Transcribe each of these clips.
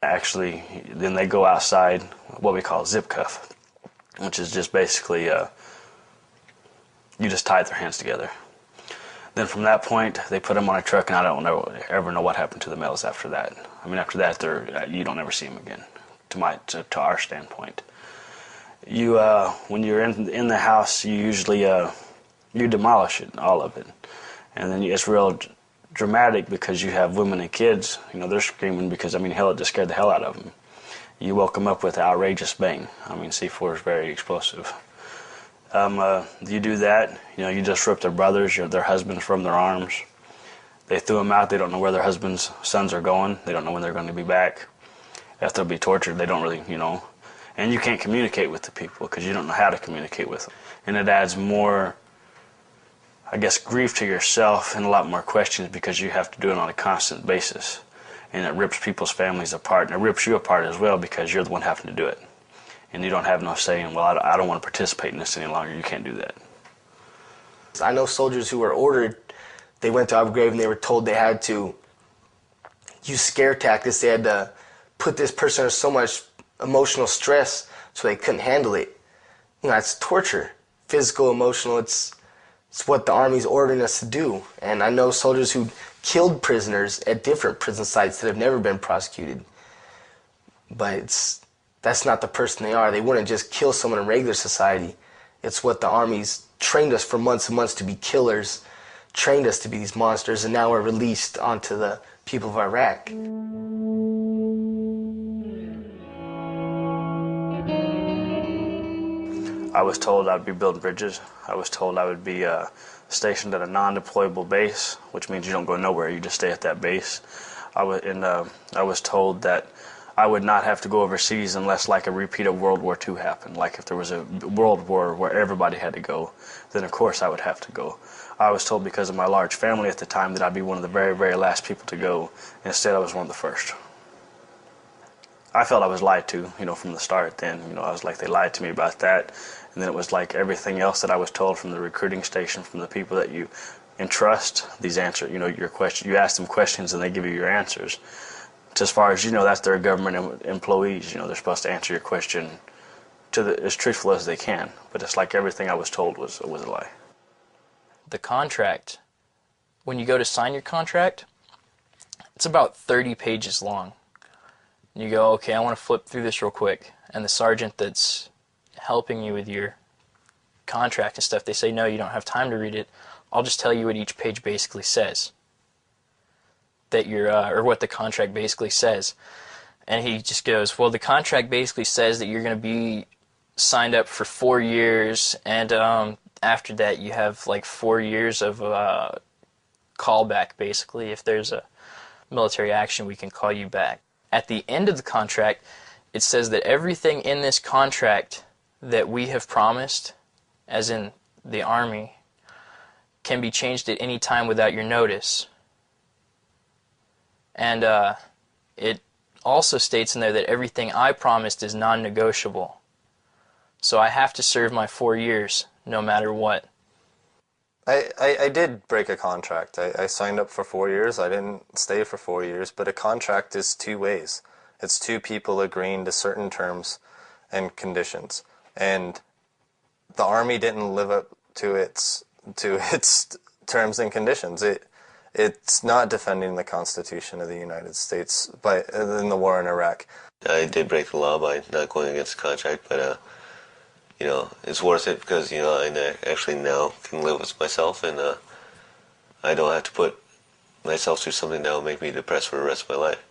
Actually, then they go outside, what we call zip cuff, which is just basically you just tie their hands together. Then from that point, they put them on a truck, and I don't ever know what happened to the males after that. I mean, after that, you don't ever see them again, to our standpoint. You when you're in the house, you usually you demolish it, all of it, and then it's real dramatic because you have women and kids. You know, they're screaming because, I mean, hell, it just scared the hell out of them. You woke them up with an outrageous bang. I mean, C4 is very explosive. You do that, you know, you just rip their brothers, their husbands from their arms. They threw them out. They don't know where their husbands' sons are going. They don't know when they're going to be back. If they'll be tortured, they don't really, you know. And you can't communicate with the people because you don't know how to communicate with them. And it adds more, I guess, grief to yourself and a lot more questions because you have to do it on a constant basis. And it rips people's families apart, and it rips you apart as well because you're the one having to do it. And you don't have no say in, well, I don't want to participate in this any longer. You can't do that. I know soldiers who were ordered, they went to Abu Ghraib and they were told they had to use scare tactics. They had to put this person under so much emotional stress so they couldn't handle it. You know, it's torture, physical, emotional. It's what the Army's ordering us to do. And I know soldiers who killed prisoners at different prison sites that have never been prosecuted. But that's not the person they are. They wouldn't just kill someone in regular society. It's what the Army's trained us for months and months to be killers, trained us to be these monsters, and now we're released onto the people of Iraq. I was told I'd be building bridges. I was told I would be stationed at a non-deployable base, which means you don't go nowhere, you just stay at that base. I was told that I would not have to go overseas unless like a repeat of World War II happened. Like if there was a world war where everybody had to go, then of course I would have to go. I was told because of my large family at the time that I'd be one of the very, very last people to go. Instead, I was one of the first. I felt I was lied to, you know, from the start then. You know, I was like, they lied to me about that. And then it was like everything else that I was told from the recruiting station, from the people that you entrust these answers, you know, your question, you ask them questions and they give you your answers. As far as you know, that's their government employees. You know, they're supposed to answer your question as truthful as they can. But it's like everything I was told was a lie. The contract, when you go to sign your contract, it's about 30 pages long. And you go, okay, I want to flip through this real quick. And the sergeant that's helping you with your contract and stuff, they say, no, you don't have time to read it. I'll just tell you what each page basically says. That you're, or what the contract basically says. And he just goes, well, the contract basically says that you're going to be signed up for 4 years, and after that you have like 4 years of callback, basically. If there's a military action, we can call you back. At the end of the contract, it says that everything in this contract that we have promised, as in the Army, can be changed at any time without your notice. And it also states in there that everything I promised is non-negotiable. So I have to serve my 4 years, no matter what. I did break a contract. I signed up for 4 years. I didn't stay for 4 years, but a contract is two ways. It's two people agreeing to certain terms and conditions. And the Army didn't live up to its terms and conditions. It's not defending the Constitution of the United States in the war in Iraq. I did break the law by not going against the contract, but you know, it's worth it because, you know, I actually now can live with myself, and I don't have to put myself through something that will make me depressed for the rest of my life.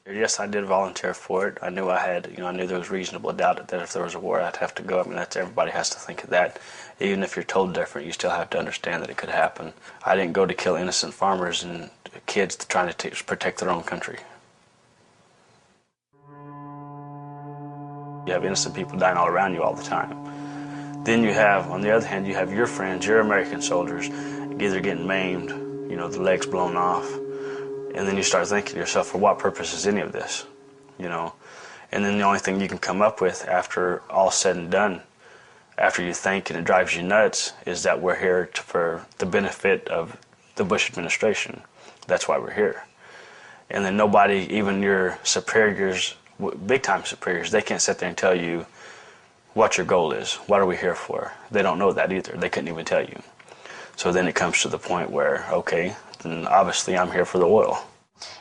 Yes, I did volunteer for it. I knew I knew there was reasonable doubt that if there was a war, I'd have to go. I mean, everybody has to think of that. Even if you're told different, you still have to understand that it could happen. I didn't go to kill innocent farmers and kids trying to protect their own country. You have innocent people dying all around you all the time. Then you have, on the other hand, you have your friends, your American soldiers, either getting maimed, you know, the legs blown off. And then you start thinking to yourself, for what purpose is any of this, you know? And then the only thing you can come up with after all said and done, after you think and it drives you nuts, is that we're here for the benefit of the Bush administration. That's why we're here. And then nobody, even your superiors, big time superiors, they can't sit there and tell you what your goal is. What are we here for? They don't know that either. They couldn't even tell you. So then it comes to the point where, okay, then obviously I'm here for the oil.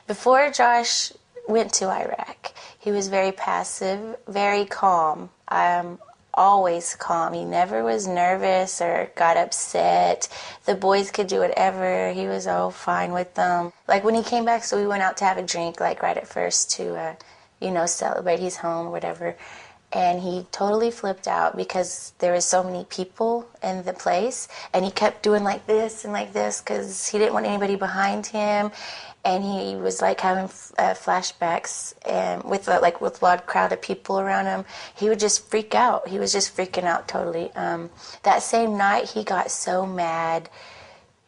Before Josh went to Iraq, he was very passive, very calm. Always calm. He never was nervous or got upset. The boys could do whatever. He was all fine with them. Like when he came back, so we went out to have a drink, like right at first to, celebrate he's home or whatever. And he totally flipped out because there was so many people in the place, and he kept doing like this and like this because he didn't want anybody behind him. And he was like having flashbacks, and with a large crowd of people around him, he would just freak out. He was just freaking out totally. That same night, he got so mad.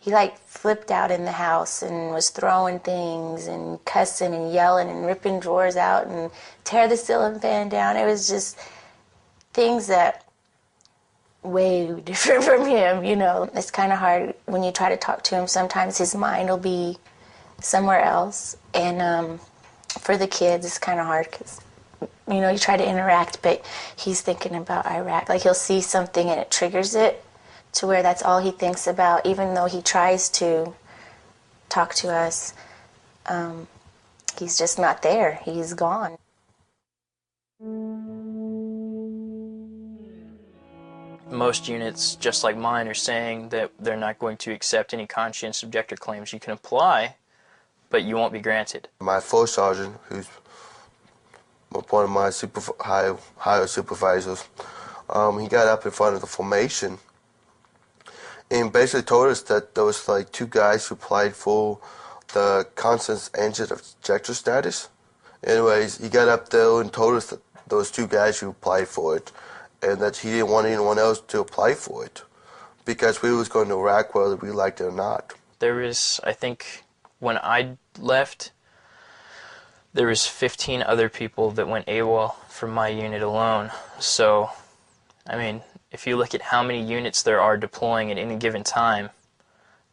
He like flipped out in the house and was throwing things and cussing and yelling and ripping drawers out and tear the ceiling fan down. It was just things that way different from him, It's kind of hard when you try to talk to him. Sometimes his mind will be somewhere else, and for the kids it's kind of hard because you try to interact, but he's thinking about Iraq. Like he'll see something and it triggers it to where that's all he thinks about, even though he tries to talk to us. He's just not there. He's gone. Most units, just like mine, are saying that they're not going to accept any conscientious objector claims. You can apply, but you won't be granted. My full sergeant, who's one of my higher supervisors, he got up in front of the formation and basically told us that there was like two guys who applied for the conscientious objector status. Anyways, he got up there and told us that there was two guys who applied for it, and that he didn't want anyone else to apply for it because we was going to Iraq whether we liked it or not. There was, I think, when I left, there was 15 other people that went AWOL from my unit alone. So, I mean, if you look at how many units there are deploying at any given time,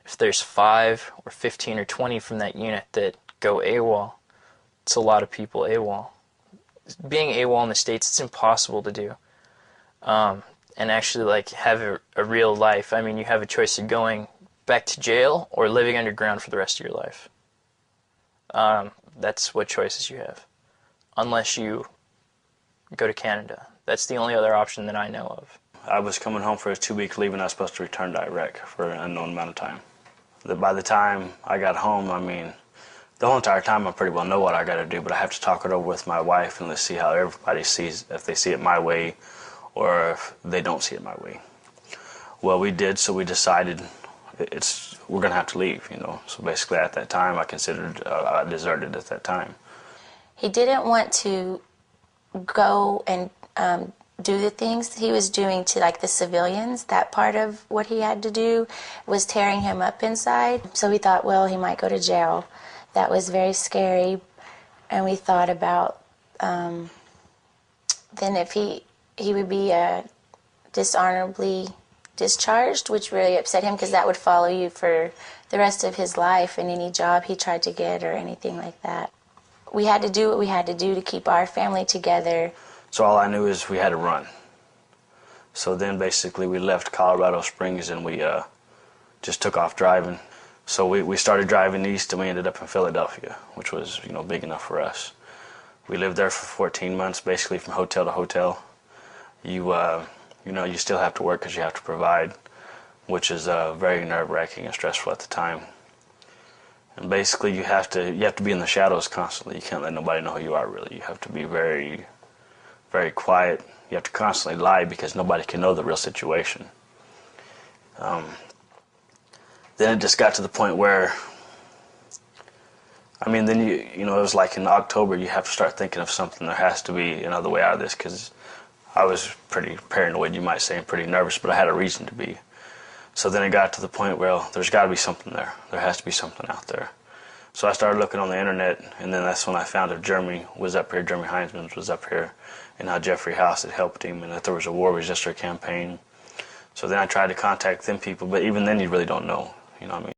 if there's 5 or 15 or 20 from that unit that go AWOL, it's a lot of people AWOL. Being AWOL in the States, it's impossible to do. And actually, like, have a real life. I mean, you have a choice of going back to jail or living underground for the rest of your life. That's what choices you have, unless you go to Canada. That's the only other option that I know of. I was coming home for a 2-week leave, and I was supposed to return to Iraq for an unknown amount of time. By the time I got home, I mean, the whole entire time I pretty well know what I got to do, but I have to talk it over with my wife and let's see how everybody sees, if they see it my way or if they don't see it my way. Well, we did, so we decided we're going to have to leave, So basically at that time, I considered I deserted at that time. He didn't want to go and do the things he was doing to like the civilians. That part of what he had to do was tearing him up inside. So we thought, well, he might go to jail. That was very scary. And we thought about then if he would be dishonorably discharged, which really upset him because that would follow you for the rest of his life in any job he tried to get or anything like that. We had to do what we had to do to keep our family together. So all I knew is we had to run. So then basically we left Colorado Springs and we just took off driving. So we started driving east and we ended up in Philadelphia, which was big enough for us. We lived there for 14 months, basically from hotel to hotel. You still have to work because you have to provide, which is very nerve-wracking and stressful at the time. And basically you have to be in the shadows constantly. You can't let nobody know who you are really. You have to be very, very quiet. You have to constantly lie because nobody can know the real situation. Then it just got to the point where, then it was like in October you have to start thinking of something. There has to be another way out of this because I was pretty paranoid, you might say, and pretty nervous, but I had a reason to be. So then it got to the point where, well, there's got to be something there. There has to be something out there. So I started looking on the internet, and then that's when I found that Jeremy was up here, Jeremy Heinzman was up here, and how Jeffrey House had helped him, and that there was a war resistor campaign. So then I tried to contact them people, but even then you really don't know,